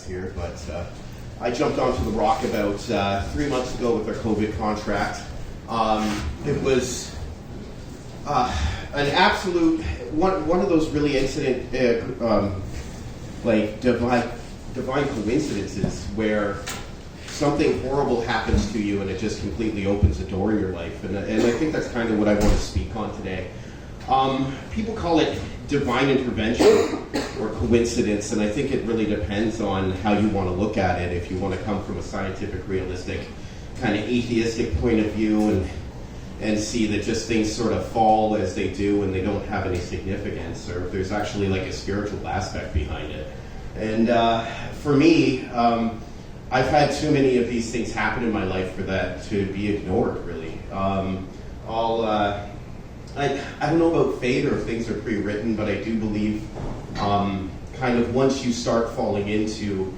guys here, but I jumped onto the Rock about 3 months ago with their COVID contract. It was an absolute one of those really divine coincidences where something horrible happens to you and it just completely opens a door in your life, and I think that's kind of what I want to speak on today. People call it divine intervention or coincidence, and I think it really depends on how you want to look at it. If you want to come from a scientific, realistic, kind of atheistic point of view and see that just things sort of fall as they do and they don't have any significance, or if there's actually like a spiritual aspect behind it. And for me, I've had too many of these things happen in my life for that to be ignored, really. I don't know about fate or if things are pre-written, but I do believe kind of once you start falling into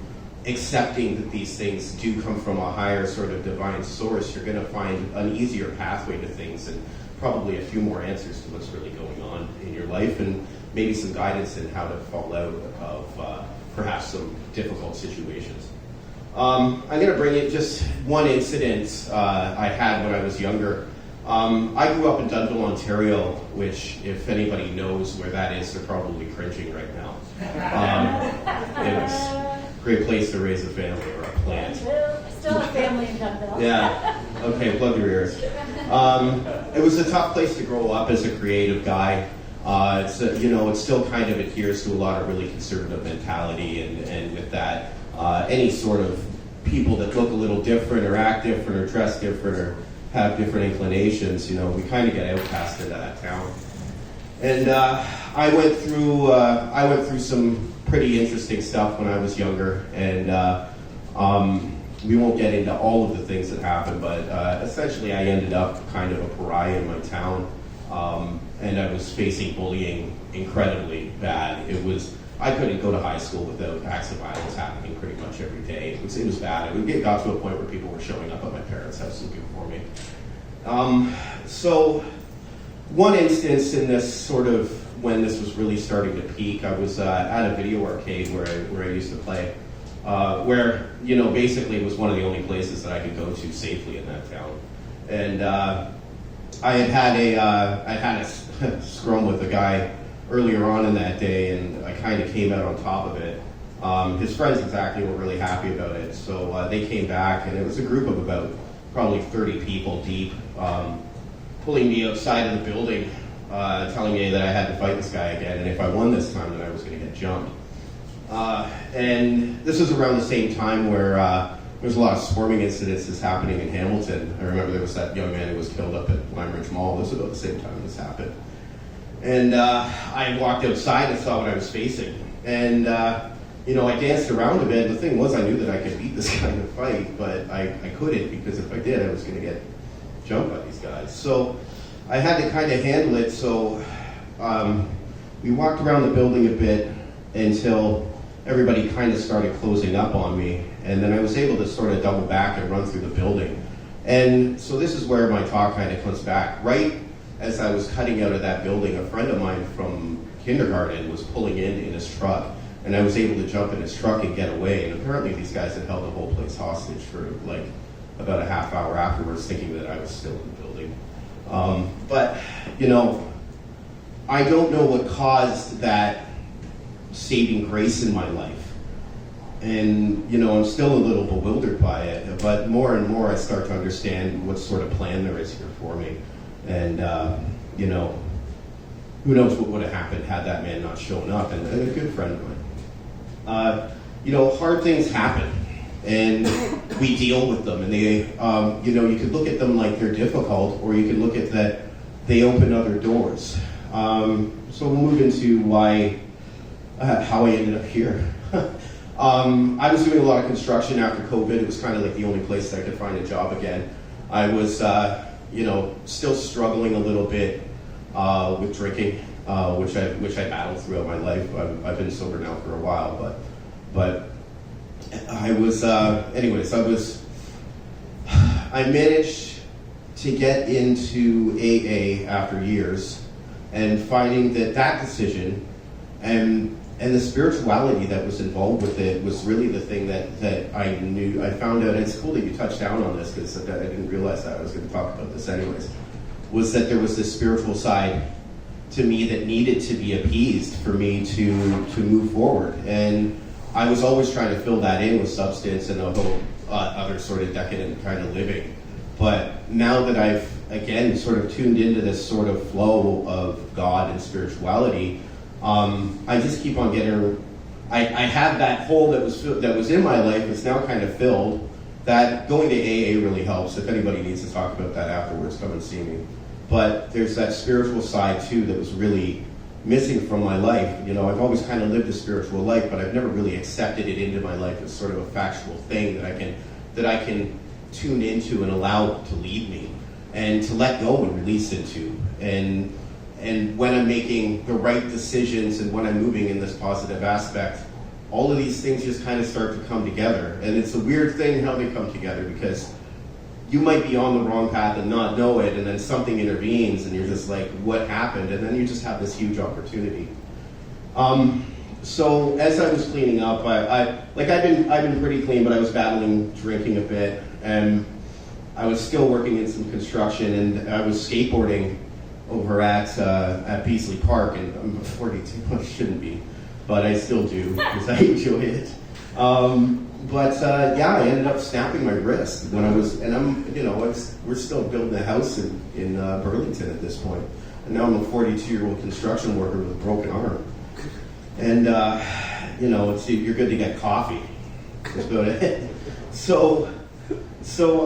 accepting that these things do come from a higher sort of divine source, you're going to find an easier pathway to things and probably a few more answers to what's really going on in your life, and maybe some guidance in how to fall out of perhaps some difficult situations. I'm going to bring in just one incident I had when I was younger. I grew up in Dunnville, Ontario, which, if anybody knows where that is, they're probably cringing right now. It was a great place to raise a family or a plant. Still a family in Dunnville. Yeah. Okay, plug your ears. It was a tough place to grow up as a creative guy. It still kind of adheres to a lot of really conservative mentality, and with that, any sort of people that look a little different or act different or dress different or have different inclinations, we kind of get outcast into that town. And I went through some pretty interesting stuff when I was younger, and we won't get into all of the things that happened, but essentially I ended up kind of a pariah in my town, and I was facing bullying incredibly bad. I couldn't go to high school without acts of violence happening pretty much every day. It was bad. It got to a point where people were showing up at my parents' house looking for me. So one instance in this sort of, when this was really starting to peak, I was at a video arcade where I used to play, where, basically it was one of the only places that I could go to safely in that town. And I had a scrum with a guy earlier on in that day, and I kind of came out on top of it. His friends exactly were really happy about it, so they came back, and it was a group of about probably 30 people deep, pulling me outside of the building, telling me that I had to fight this guy again, and if I won this time, then I was going to get jumped. And this was around the same time where there's a lot of swarming incidences happening in Hamilton. I remember there was that young man who was killed up at Lime Ridge Mall. This was about the same time this happened. And I walked outside and saw what I was facing. And, I danced around a bit. The thing was, I knew that I could beat this guy in a fight, but I couldn't, because if I did, I was going to get jumped by these guys. So I had to kind of handle it. So we walked around the building a bit until everybody kind of started closing up on me. And then I was able to sort of double back and run through the building. And so this is where my talk kind of comes back. Right as I was cutting out of that building, a friend of mine from kindergarten was pulling in his truck, and I was able to jump in his truck and get away. And apparently these guys had held the whole place hostage for like about a half hour afterwards, thinking that I was still in the building. But I don't know what caused that saving grace in my life. And, I'm still a little bewildered by it, but more and more I start to understand what sort of plan there is here for me. And, who knows what would have happened had that man not shown up, and a good friend of mine. Hard things happen, and we deal with them, and they, you could look at them like they're difficult, or you could look at that they open other doors. So we'll move into how I ended up here. I was doing a lot of construction after COVID. It was kind of like the only place that I could find a job again. I was, still struggling a little bit with drinking, which I battled throughout my life. I've been sober now for a while, but I was, I managed to get into AA after years, and finding that decision and the spirituality that was involved with it was really the thing that I knew. I found out, and it's cool that you touched down on this because I didn't realize that I was going to talk about this anyways, was that there was this spiritual side to me that needed to be appeased for me to move forward. And I was always trying to fill that in with substance and a whole other sort of decadent kind of living. But now that I've, again, sort of tuned into this sort of flow of God and spirituality, I just keep on getting, I had that hole that was in my life that's now kind of filled. That going to AA really helps. If anybody needs to talk about that afterwards, come and see me. But there's that spiritual side too that was really missing from my life. You know, I've always kind of lived a spiritual life, but I've never really accepted it into my life as sort of a factual thing that I can tune into and allow to lead me and to let go and release into. And when I'm making the right decisions and when I'm moving in this positive aspect, all of these things just kind of start to come together. And it's a weird thing how they come together, because you might be on the wrong path and not know it, and then something intervenes and you're just like, what happened? And then you just have this huge opportunity. So as I was cleaning up, I've been pretty clean, but I was battling drinking a bit, and I was still working in some construction, and I was skateboarding over at Beasley Park, and I'm 42, I shouldn't be, but I still do because I enjoy it. I ended up snapping my wrist when I was, and we're still building a house in Burlington at this point, and now I'm a 42-year-old construction worker with a broken arm, and you're good to get coffee. That's about it. So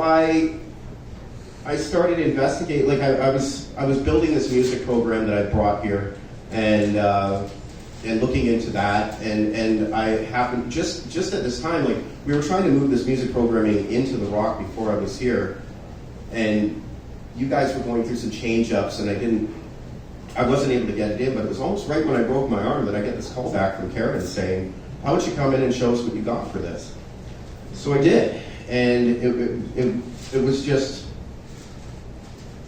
I started investigating. Like I was building this music program that I brought here, and looking into that, and I happened just at this time, like we were trying to move this music programming into the Rock before I was here, and you guys were going through some change ups, and I wasn't able to get it in, but it was almost right when I broke my arm that I get this call back from Karen saying, "How don't you come in and show us what you got for this?" So I did, and it was just,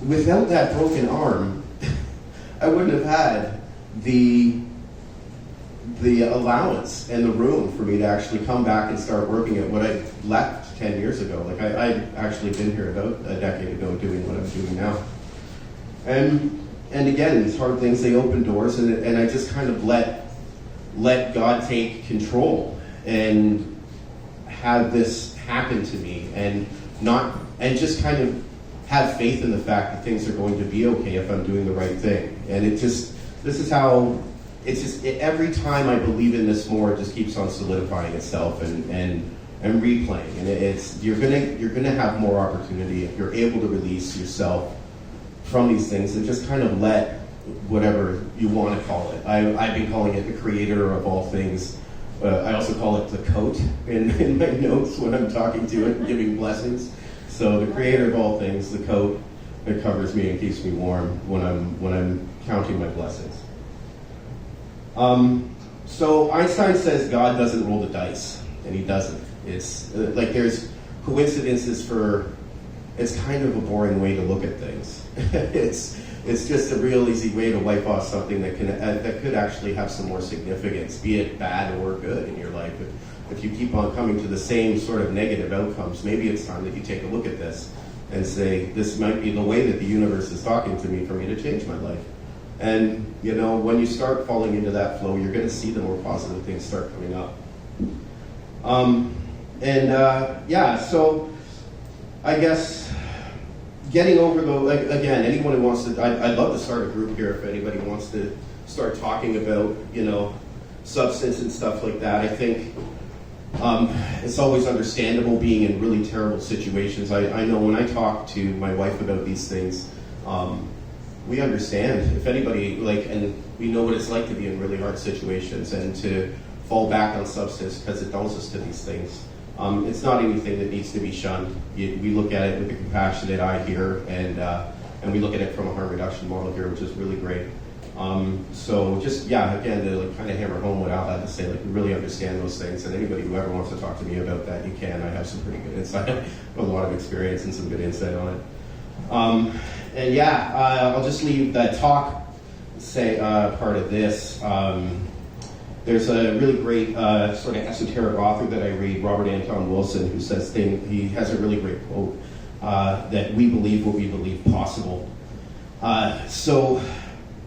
without that broken arm, I wouldn't have had the allowance and the room for me to actually come back and start working at what I left 10 years ago. Like I'd actually been here about a decade ago doing what I'm doing now. And again, these hard things, they open doors, and I just kind of let God take control and have this happen to me, and just kind of have faith in the fact that things are going to be okay if I'm doing the right thing. And every time I believe in this more, it just keeps on solidifying itself and replaying. And you're gonna have more opportunity if you're able to release yourself from these things and just kind of let whatever you want to call it. I've been calling it the creator of all things. I also call it the coat in my notes when I'm talking to it and giving blessings. So the creator of all things, the coat that covers me and keeps me warm when I'm counting my blessings. So Einstein says God doesn't roll the dice, and he doesn't. It's like there's coincidences it's kind of a boring way to look at things. It's just a real easy way to wipe off something that could actually have some more significance, be it bad or good in your life. If you keep on coming to the same sort of negative outcomes, maybe it's time that you take a look at this and say, this might be the way that the universe is talking to me for me to change my life. And, when you start falling into that flow, you're going to see the more positive things start coming up. So I guess getting over again, anyone who wants to, I'd love to start a group here if anybody wants to start talking about, substance and stuff like that. I think it's always understandable being in really terrible situations. I know when I talk to my wife about these things, we understand if anybody, and we know what it's like to be in really hard situations and to fall back on substance because it dulls us to these things. It's not anything that needs to be shunned. We look at it with a compassionate eye here, and we look at it from a harm reduction model here, which is really great. Again, to kind of hammer home what Al had to say, we really understand those things, and anybody who ever wants to talk to me about that, you can. I have some pretty good insight, a lot of experience and some good insight on it. I'll just leave that talk part of this. There's a really great sort of esoteric author that I read, Robert Anton Wilson, who says he has a really great quote that we believe what we believe possible. So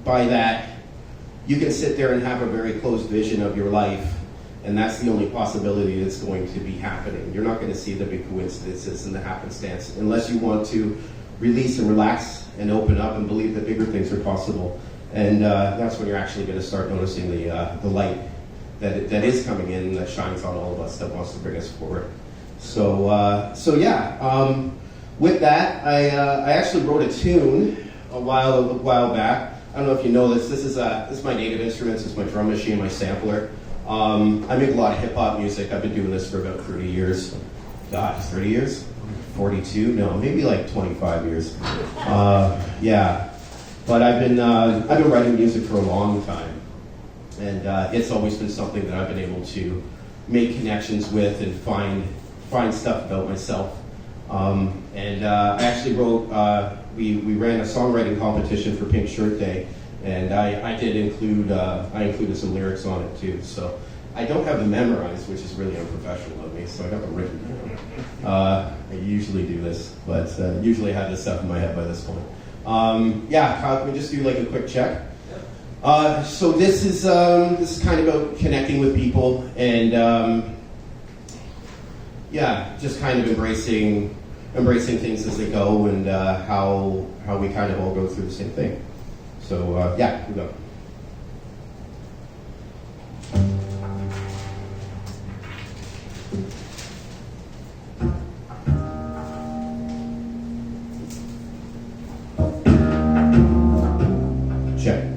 by that, you can sit there and have a very close vision of your life, and that's the only possibility that's going to be happening. You're not going to see the big coincidences and the happenstance unless you want to release and relax and open up and believe that bigger things are possible. And that's when you're actually going to start noticing the light that is coming in, that shines on all of us, that wants to bring us forward. So yeah. With that, I actually wrote a tune a while back. I don't know if you know this. This is my native instruments. It's my drum machine, my sampler. I make a lot of hip hop music. I've been doing this for about 30 years. God, 30 years? 42? No, maybe like 25 years. Yeah. But I've been writing music for a long time, and it's always been something that I've been able to make connections with and find stuff about myself. And I actually wrote. We ran a songwriting competition for Pink Shirt Day, and I did include included some lyrics on it too. So I don't have them memorized, which is really unprofessional of me. So I got them written down. I usually do this, but usually I have this stuff in my head by this point. Yeah, can we just do like a quick check? So this is kind of about connecting with people and yeah, just kind of embracing things as they go and how we kind of all go through the same thing. So yeah, here we go. Check.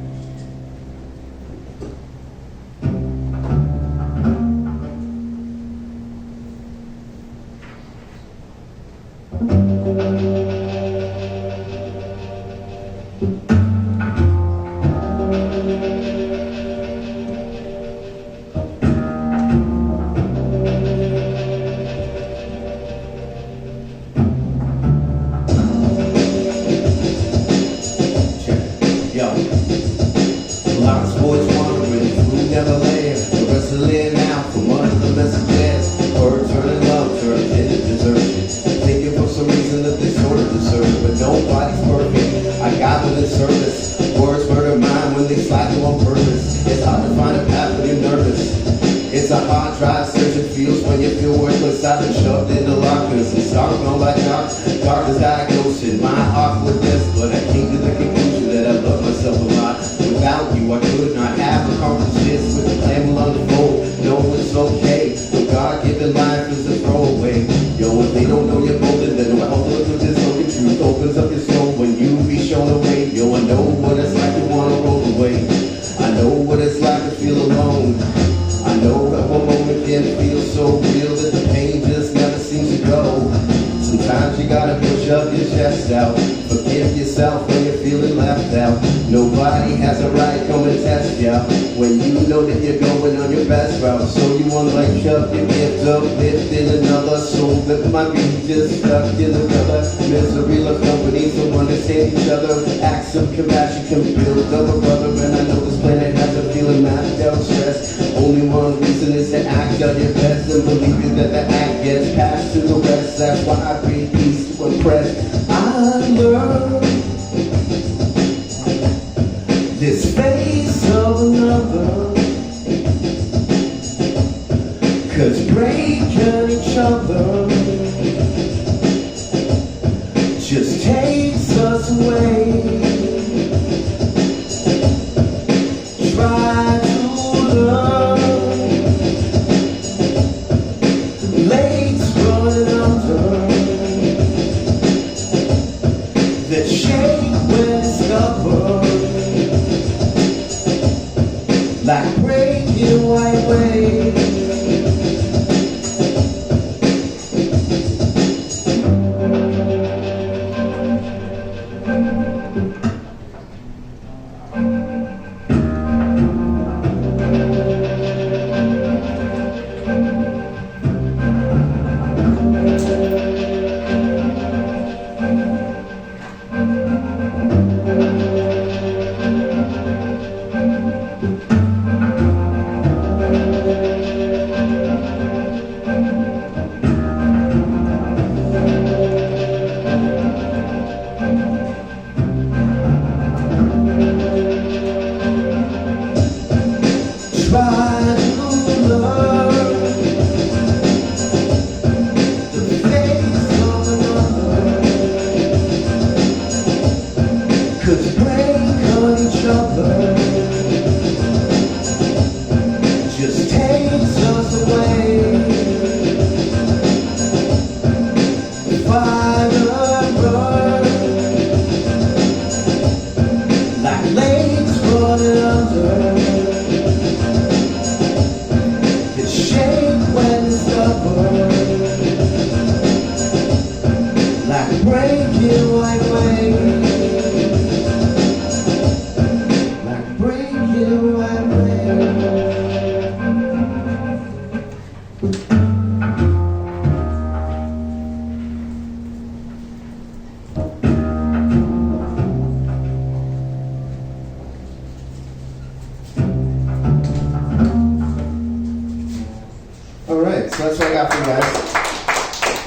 So that's what I got for you guys.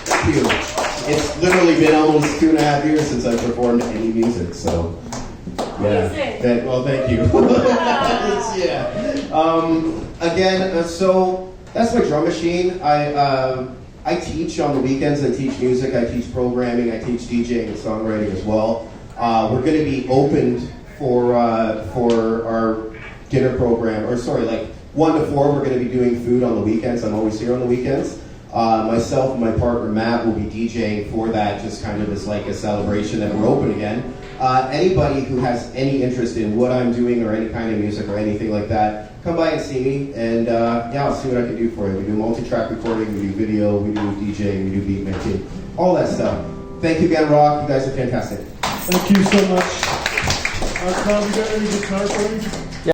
Thank you. It's literally been almost 2.5 years since I've performed any music, so yeah. Well, thank you. Yeah. Again, so that's my drum machine. I teach on the weekends. I teach music. I teach programming. I teach DJing and songwriting as well. We're going to be opened for our dinner program, or sorry, like 1 to 4. We're going to be doing food on the weekends. I'm always here on the weekends. Myself and my partner Matt will be DJing for that, just kind of as like a celebration that we're open again. Anybody who has any interest in what I'm doing or any kind of music or anything like that, come by and see me, and yeah, I'll see what I can do for you. We do multi-track recording, we do video, we do DJing, we do beat making, all that stuff. Thank you again, Rock. You guys are fantastic. Thank you so much. Carl, we got any guitar for you?